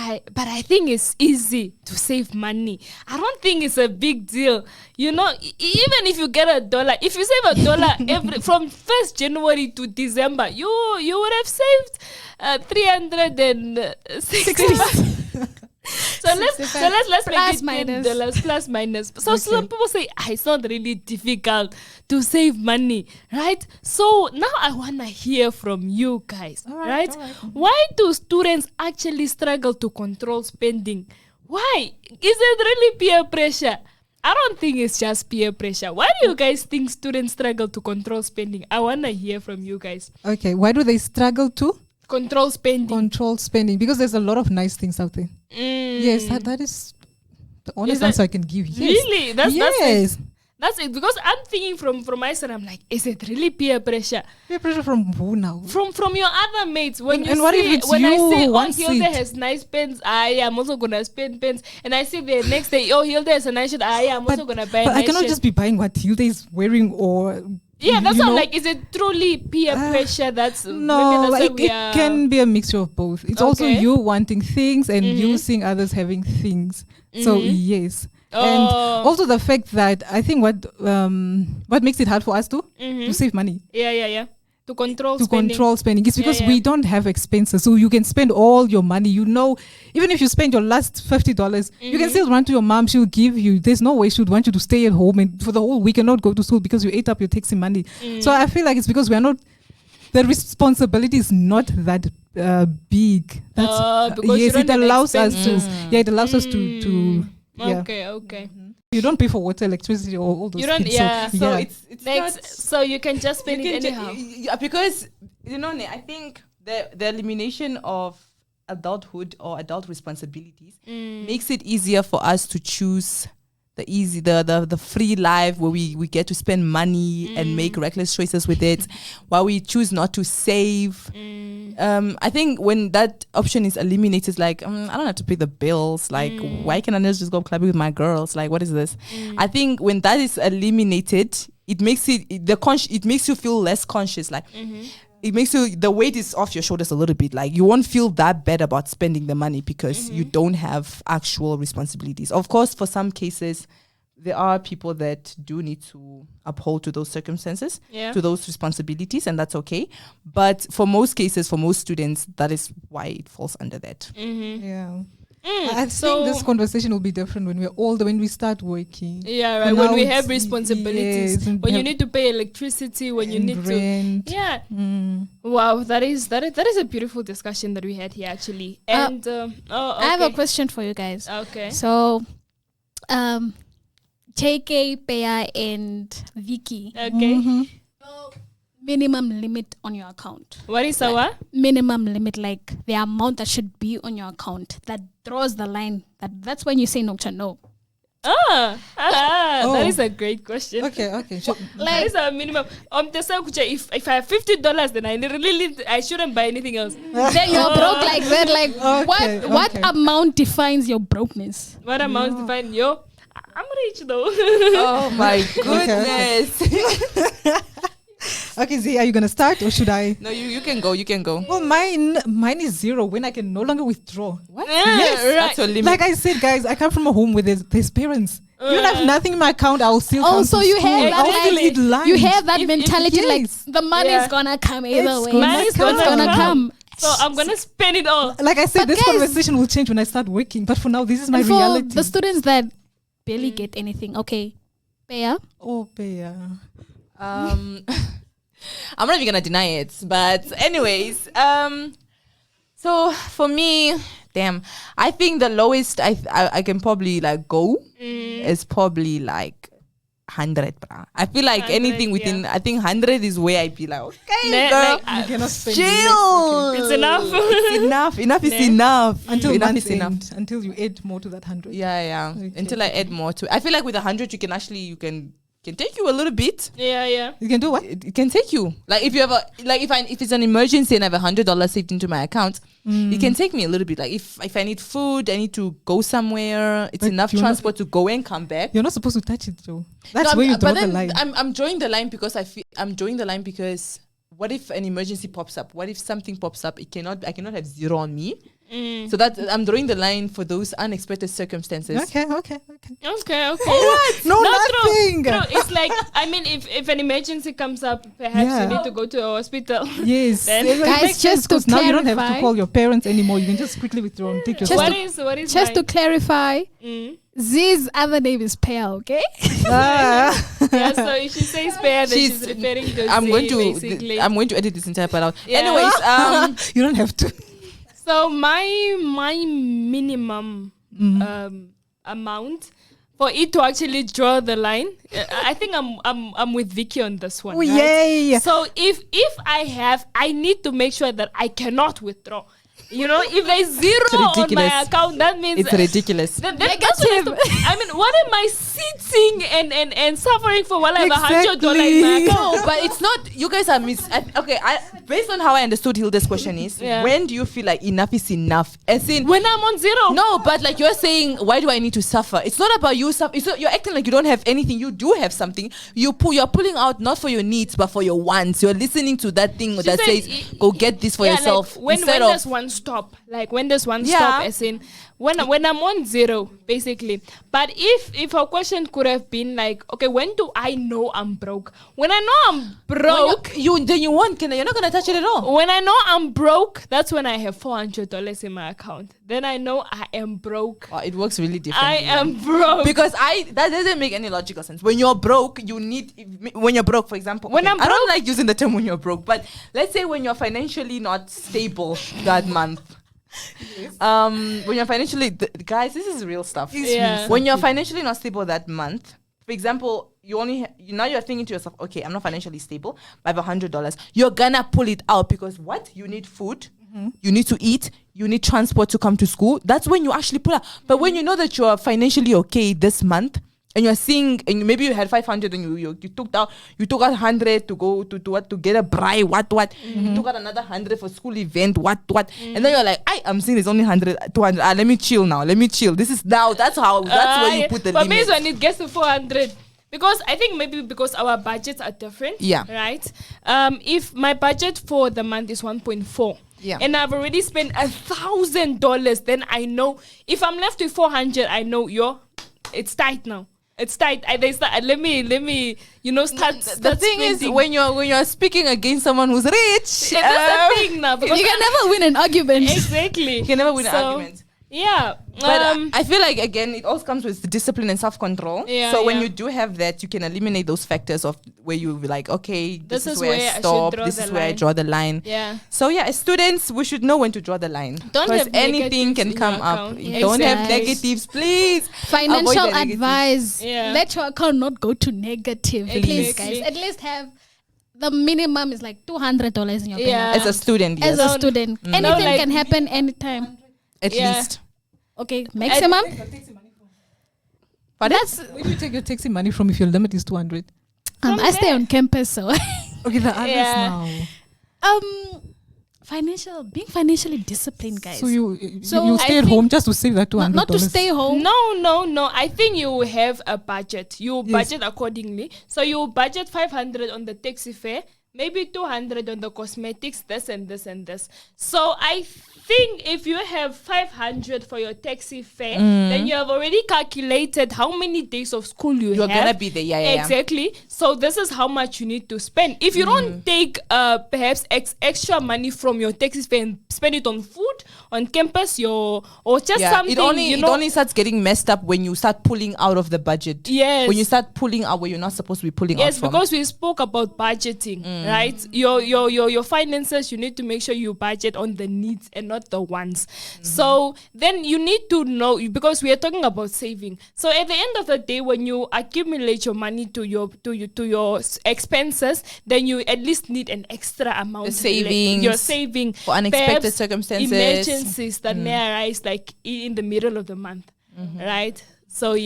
I think it's easy to save money. I don't think it's a big deal. You know, even if you get $1, if you save $1 from 1st January to December, you would have saved 360. So let's make it $10 plus minus. So some people say it's not really difficult to save money, right? So now I wanna hear from you guys, right? Why do students actually struggle to control spending? Why? Is it really peer pressure? I don't think it's just peer pressure. Why do you guys think students struggle to control spending? I wanna hear from you guys. Okay, why do they struggle to? Control spending. Because there's a lot of nice things out there. Yes, that is the honest answer I can give. Yes. Really? That's it. Because I'm thinking from my side, I'm like, is it really peer pressure? Peer pressure from who now? From your other mates. When I say, Hilda has nice pens, I'm also gonna spend pens. And I see the next day, Hilda has a nice shirt, I'm also gonna buy. But I cannot just be buying what Hilda is wearing or. Yeah, that's not like, is it truly peer pressure? It can be a mixture of both. It's also you wanting things and you seeing others having things. So yes. And also the fact that I think what makes it hard for us to save money. Yeah. To control spending. It's because we don't have expenses. So you can spend all your money. You know, even if you spend your last $50, you can still run to your mom. She'll give you. There's no way she would want you to stay at home and for the whole week and not go to school because you ate up your taxi money. So I feel like it's because the responsibility is not that big. That's, yes, it allows us to. Yeah, it allows us to. Yeah. Okay. You don't pay for water, electricity, or all those things. So it's like, so you can just spend it anyhow. Because, I think the elimination of adulthood or adult responsibilities makes it easier for us to choose the free life where we get to spend money and make reckless choices with it, while we choose not to save. I think when that option is eliminated, like I don't have to pay the bills. Like why can I just go clubbing with my girls? Like what is this? I think when that is eliminated, it makes it makes you feel less conscious. Like it makes the weight is off your shoulders a little bit. Like you won't feel that bad about spending the money because you don't have actual responsibilities. Of course, for some cases, there are people that do need to uphold to those circumstances, to those responsibilities, and that's okay. But for most cases, for most students, that is why it falls under that. Yeah. I think this conversation will be different when we're older, when we start working. Yeah, right. When we have responsibilities, when you need to pay electricity, when you need rent. to, Wow, that is a beautiful discussion that we had here actually. And I have a question for you guys. Okay. So, JK, Peya, and Vicky. Okay. Minimum limit on your account. What is our minimum limit? Like the amount that should be on your account that draws the line. That's when you say no to no. That is a great question. Okay. That is a minimum. If I have $50, then I shouldn't buy anything else. Then you're broke like that. Like what amount defines your brokenness? What amount defines yo? I'm rich though. Oh my goodness. Okay, ZEE, are you gonna start or should I? No, you can go. Well, mine is zero when I can no longer withdraw. What? Yes, right. That's your limit. Like I said, guys, I come from a home where there's parents. Even if I have nothing in my account, I'll still come so to you school. have I'll still eat lunch. You have that mentality, yes. like the money is gonna come either way. Money's gonna come. So I'm gonna spend it all. Like I said, this conversation will change when I start working. But for now, this is my reality. For the students that barely get anything, okay, Peya. Oh, Peya. I'm not even gonna deny it, but anyways, so for me, I think the lowest I can probably like go is probably like 100. I feel like anything within, I think 100 is where I'd be like, okay, girl, you cannot spend chill. It's enough. Enough is enough. Until enough is enough. Until you add more to that 100. Yeah. Okay. Until I add more to. I feel like with 100, you can take you a little bit. Yeah. You can do what? It can take you. Like if you have if it's an emergency and I have $100 saved into my account, it can take me a little bit. Like if I need food, I need to go somewhere. It's enough transport to go and come back. You're not supposed to touch it, though. That's where you draw the line. I'm drawing the line because what if an emergency pops up? What if something pops up? I cannot have zero on me. So that I'm drawing the line for those unexpected circumstances. Okay. What? No, nothing. True. It's like, I mean, if an emergency comes up, perhaps you need to go to a hospital. Yes. Then Guys, just to now you don't have to clarify- call your parents anymore. You can just quickly withdraw and take your what stuff. is Just to mine? clarify, Z's other name is Pear, okay? Yeah, so if she says pair, then she's referring to I'm Z, going to basically. I'm going to edit this entire part out. Yeah. Anyways, You don't have to. So my minimum amount for it to actually draw the line, I think I'm with Vicky on this one. Oh, right? yay. So if I need to make sure that I cannot withdraw. You know, if there's zero on my account, that means it's ridiculous. That's what I mean, what am I sitting and suffering for while I have $100 in my account? No, but it's not. You guys are based on how I understood Hilda's question is, when do you feel like enough is enough? As in, when I'm on zero. No, but like you're saying, why do I need to suffer? It's not about you suffer. You're acting like you don't have anything. You do have something. You're pulling out not for your needs but for your wants. You're listening to that thing that says, "Go get this for yourself." Like when does one stop? Like when does one stop? As in when I'm on zero, basically. But if a question could have been like, okay, when do I know I'm broke? When I know I'm broke, you're not gonna touch it at all. When I know I'm broke, that's when I have $400 in my account. Then I know I am broke. Oh, it works really differently. I am broke because that doesn't make any logical sense. When you're broke, when you're broke, for example. When I'm broke, I don't like using the term when you're broke, but let's say when you're financially not stable that month. Yes. When you're financially, guys, this is real stuff. When you're financially not stable that month, for example, now you're thinking to yourself, okay, I'm not financially stable, but I have $100. You're gonna pull it out because you need food, you need to eat, you need transport to come to school. That's when you actually pull out. But when you know that you're financially okay this month, and you're seeing, and maybe you had 500 and you took out 100 to go to get a braai, what. You took out another 100 for school event, what. And then you're like, I'm seeing there's only 100, 200. Let me chill now. That's where you put the limit. But maybe when it gets to 400. Because I think maybe because our budgets are different. Yeah. Right? If my budget for the month is 1.4. Yeah. And I've already spent $1,000, then I know if I'm left with 400, I know it's tight now. It's tight. Let me, start. The thing is, when you're speaking against someone who's rich, that's the thing now. You can never win an argument. Exactly. You can never win an argument. Yeah. But I feel like, again, it all comes with discipline and self-control. Yeah, so when you do have that, you can eliminate those factors of where you be like, okay, this is where I stop. This is where I draw the line. Yeah. So as students, we should know when to draw the line. Because anything can come up. Don't have negatives, please. Financial advice. Let your account not go to negative. Please, guys. At least have... The minimum is like $200 in your bank account. As a student, yes. As a student. Anything can happen anytime. At least. Okay, maximum. But where do you take your taxi money from if your limit is 200? I stay on campus, so. Okay, the others now. Being financially disciplined, guys. So you stay at home just to save that $200? Not to stay home. No. I think you have a budget. You budget accordingly. So you budget 500 on the taxi fare, maybe 200 on the cosmetics, this and this and this. So I think if you have 500 for your taxi fare, then you have already calculated how many days of school you're have. Gonna be there. Yeah. Exactly. So this is how much you need to spend. If you don't take perhaps extra money from your taxi fare and spend it on food on campus, or just something, it only starts getting messed up when you start pulling out of the budget. Yes. When you start pulling out where you're not supposed to be pulling out from. Yes, because we spoke about budgeting, right? Your finances, you need to make sure you budget on the needs and not the wants. So then you need to know, because we are talking about saving. So at the end of the day, when you accumulate your money to your expenses, then you at least need an extra amount. You're saving for unexpected circumstances, emergencies that may arise, like in the middle of the month, right? So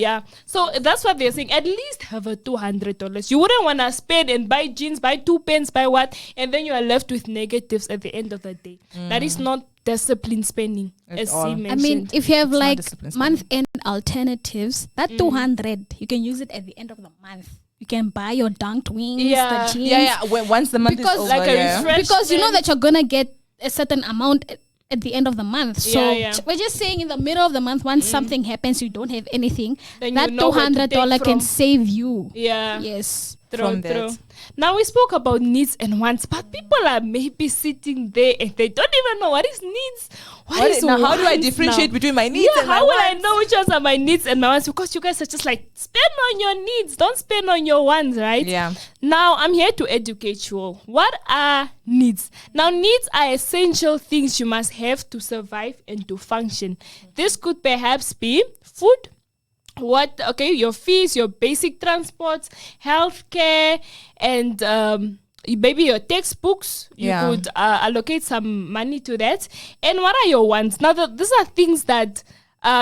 so that's what they're saying. At least have a $200. You wouldn't want to spend and buy jeans, buy 2 pens, buy what, and then you are left with negatives at the end of the day. That is not disciplined spending, as she mentioned. I mean, if you have like month-end alternatives, that 200 you can use it at the end of the month. You can buy your dunked wings, the jeans. Once the month is over, like a refreshment. Because you know that you're gonna get a certain amount at the end of the month. So we're just saying in the middle of the month, once something happens, you don't have anything, then that $200 can save you. Yeah. Yes. True. Now we spoke about needs and wants, but people are maybe sitting there and they don't even know what is needs. What is now, how do I differentiate between my needs and my wants? How will I wants? know which ones are my needs and my wants? Because you guys are just like, spend on your needs, don't spend on your wants, right? Yeah. Now I'm here to educate you all. What are needs? Now needs are essential things you must have to survive and to function. This could perhaps be food, your fees, your basic transports, healthcare, and maybe your textbooks. You could allocate some money to that. And what are your wants? Now, these are things that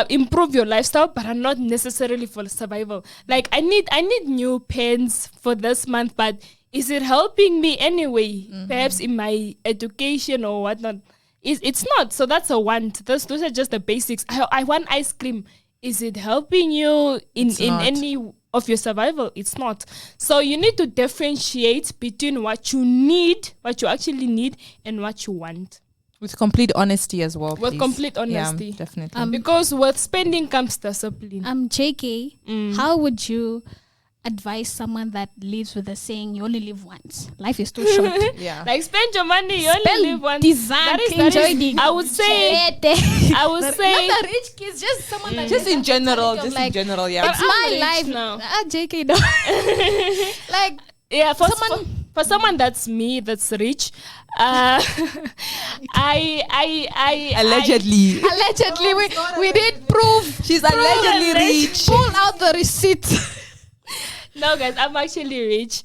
improve your lifestyle, but are not necessarily for survival. Like I need new pens for this month, but is it helping me anyway? Perhaps in my education or whatnot. It's not. So that's a want. Those are just the basics. I want ice cream. Is it helping you in any of your survival? It's not. So you need to differentiate between what you need, what you actually need, and what you want. With complete honesty as well. With complete honesty. Yeah, definitely. Because with spending comes discipline. JK, how would you advise someone that lives with the saying, you only live once? Life is too short. Like spend your money, you only live once. That is I would say not the rich kids, just someone that just in general, it's my life now. JK, no. Like for someone that's me, that's rich, allegedly we did prove she's allegedly rich. Pull out the receipt. No, guys, I'm actually rich.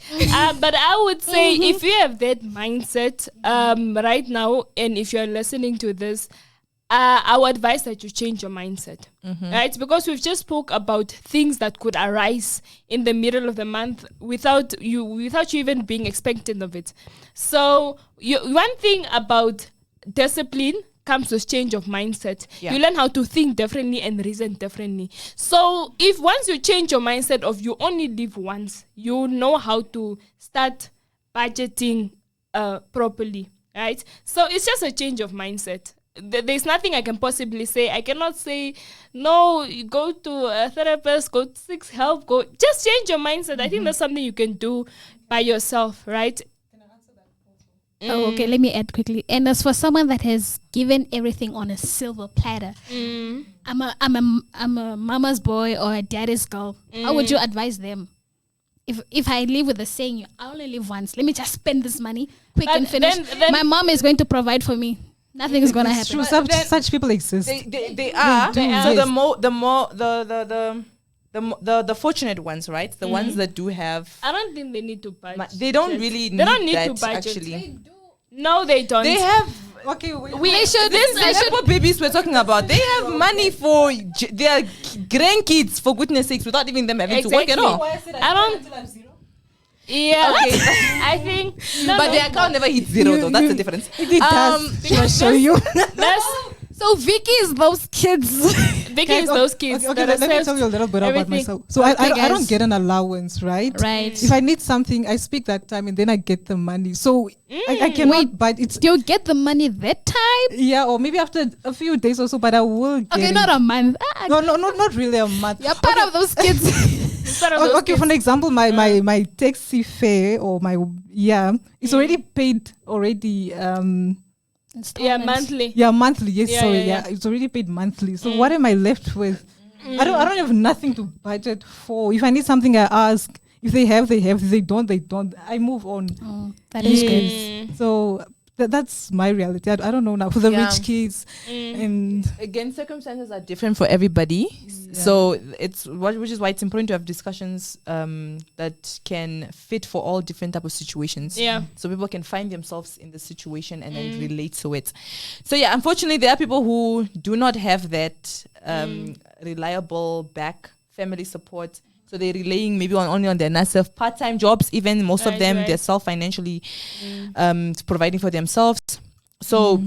But I would say if you have that mindset right now, and if you're listening to this, I would advise that you change your mindset, right? Because we've just spoke about things that could arise in the middle of the month without you even being expectant of it. So one thing about discipline comes with change of mindset. You learn how to think differently and reason differently. So if once you change your mindset of you only live once, you know how to start budgeting properly, right? So it's just a change of mindset. There's nothing I can possibly say. I cannot say, no, you go to a therapist, go seek help, just change your mindset. I think that's something you can do by yourself, right? Oh, okay, let me add quickly. And as for someone that has given everything on a silver platter, I'm a mama's boy or a daddy's girl. How would you advise them? If I live with the saying, I only live once, let me just spend this money quick and finish. Then my mom is going to provide for me. Nothing is going to happen. True. Such people exist. They are. So the fortunate ones, right? The ones that do have. I don't think they need to budget. They don't really. They don't need to budget. Actually, they do. No, they don't. They have. Okay, I should babies we're talking about. They have money for their grandkids, for goodness sakes, without even them having to work at all. I don't. Yeah, okay. I think. But their account never hits zero, though. That's the difference. It does. Should I show you? So Vicky is those kids. Vicky is those kids. Okay, let me tell you a little bit about myself. So I don't get an allowance, right? Right. If I need something, I speak that time and then I get the money. So I cannot buy it. Do you get the money that time? Yeah, or maybe after a few days or so, but I will get it. Not a month. No, not really a month. You're part of those kids. Okay, for example, my taxi fare or it's already paid already. Monthly. Yeah, monthly. Yes, it's already paid monthly. So what am I left with? I don't have nothing to budget for. If I need something, I ask. If they have, they have. If they don't, they don't. I move on. Oh, that is good. So that's my reality. I don't know now for the rich kids. And again, circumstances are different for everybody. So which is why it's important to have discussions that can fit for all different type of situations. Yeah. So people can find themselves in the situation and then relate to it. So unfortunately, there are people who do not have that reliable family support. So they're relying maybe only on their NASF part-time jobs. Even most of them, they're self-financially providing for themselves. So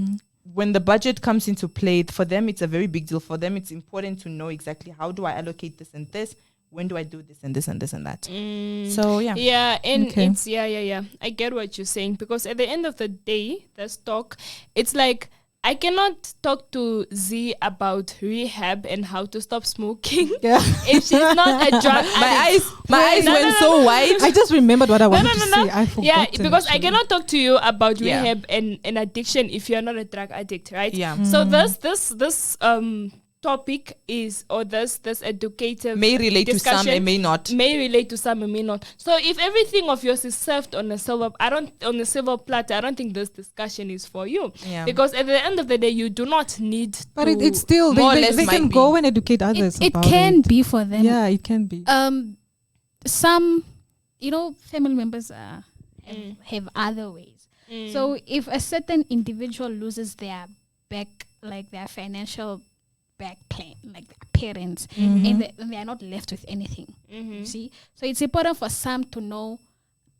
when the budget comes into play, for them, it's a very big deal. For them, it's important to know exactly how do I allocate this and this? When do I do this and this and this and that? So, yeah. Yeah, and it's, I get what you're saying. Because at the end of the day, the stock, it's like, I cannot talk to Z about rehab and how to stop smoking. Yeah. If she's not a drug addict. My eyes went so wide. I just remembered what I wanted to say. I forgot. Yeah, because I actually. cannot talk to you about rehab and addiction if you're not a drug addict, right? Yeah. So this topic is, or this educative May relate to some discussion and may not. May relate to some and may not. So if everything of yours is served on a silver platter, I don't think this discussion is for you. Yeah. Because at the end of the day, you do not need But to it's still, more or they less can might go and educate others. It about can it. be for them. Yeah, it can be. Some, family members have other ways. So if a certain individual loses their their financial back plan, like their parents, and they are not left with anything. You see? So it's important for some to know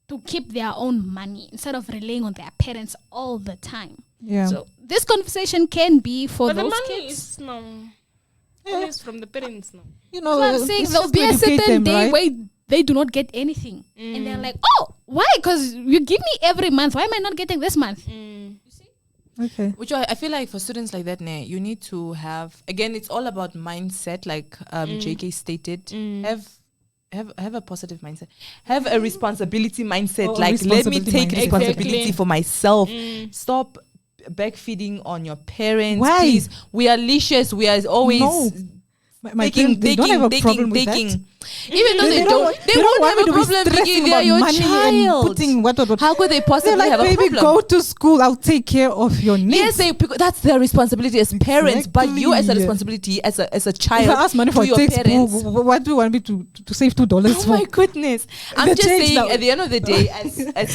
to keep their own money instead of relying on their parents all the time. Yeah. So this conversation can be for but those the money kids. is always from the parents now. So I'm saying it's there'll just be to a educate certain them, day right? where they do not get anything. And they're like, oh, why? Because you give me every month. Why am I not getting this month? Okay. Which I feel like for students like that, you need to have, again, it's all about mindset, like JK stated. Have a positive mindset. Have a responsibility mindset. Let me responsibility take mindset. responsibility Exactly. for myself. Stop backfeeding on your parents. Why? Please. We are licious. We are always No. My taking. they don't have a problem with that. Even though they don't want have me a to be problem stressing thinking they about are your money and child. putting what. How could they They're possibly like, have a baby, problem? go to school. I'll take care of your needs. Yes, that's their responsibility as parents. But you, as a Exactly. responsibility, as a child, If I ask money for to a your textbook, parents. what do you want me to save $2 Oh for? my goodness! I'm The just change saying. now. At the end of the day,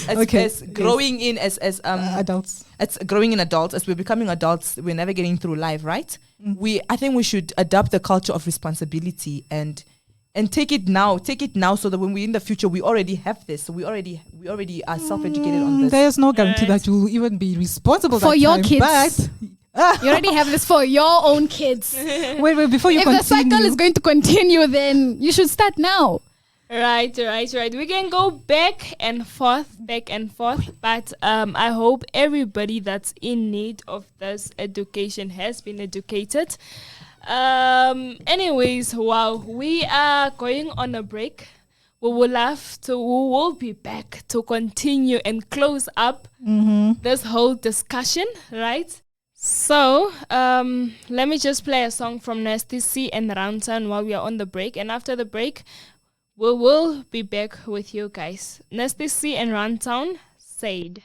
Okay, as growing in as Adults. as growing in adults, as we're becoming adults, we're navigating through life, right? I think we should adopt the culture of responsibility and take it now so that when we're in the future, we already have this. So we already are self-educated on this. There's no guarantee that you'll even be responsible For that your time, kids. But You already have this for your own kids. wait, before you If the continue. cycle is going to continue, then you should start now. Right. We can go back and forth, but I hope everybody that's in need of this education has been educated. Anyways, wow, we are going on a break. We will be back to continue and close up this whole discussion, right? So, let me just play a song from Nasty C and Rantan while we are on the break, and after the break, we will be back with you guys. Nasty C and Runtown, Said.